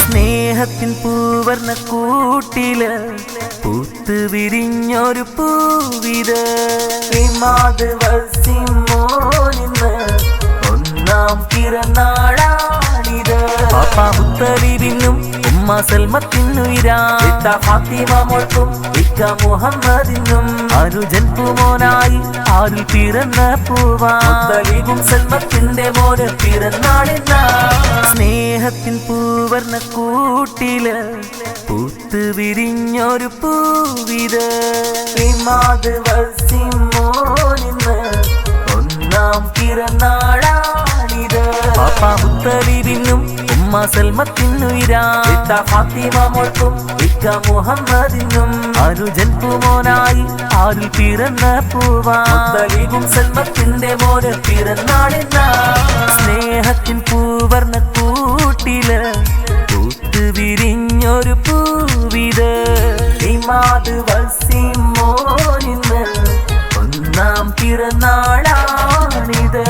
സ്നേഹത്തിൻ പൂവർണ്ണ കൂട്ടില് പൂത്ത് വിരിഞ്ഞൊരു പൂവിത് മോനിന്ന് ഒന്നാം പിറന്നാളാണിത്. പാപ്പാ മുത്തലിബിനും ഉമ്മ സൽമത്തിനുയിരാത്ത ഫാത്തിമ മോൾക്കും ഇക്ക മുഹമ്മദിനും അനുജൻ പൂമോനായി ആരിൽ പിറന്ന പൂവാ മുത്തലിബും സൽമത്തിന്റെ മോന് പിറന്നാളിന്ന. സ്നേഹത്തിൻ പൂവർണ്ണ കൂട്ടില് പൂത്ത് വിരിഞ്ഞൊരു പൂവിത് മോനിന്ന് ഒന്നാം പിറന്നാളാണിത്. പാപ്പാ മുത്തലിബിനും ഉമ്മ സൽമത്തിനുയിരാത്ത ഫാത്തിമ മോൾക്കും ഇക്ക മുഹമ്മദിനും അനുജൻ പൂമോനായി ആരിൽ പിറന്ന പൂവാ മുത്തലിബും സൽമത്തിന്റെ മോന് പിറന്നാളിന്ന. സ്നേഹത്തിൻ പൂവർണ്ണ കൂട്ടില് പൂത്ത് വിരിഞ്ഞൊരു പൂവിത് മോനിന്ന് ഒന്നാം പിറന്നാളാണിത്.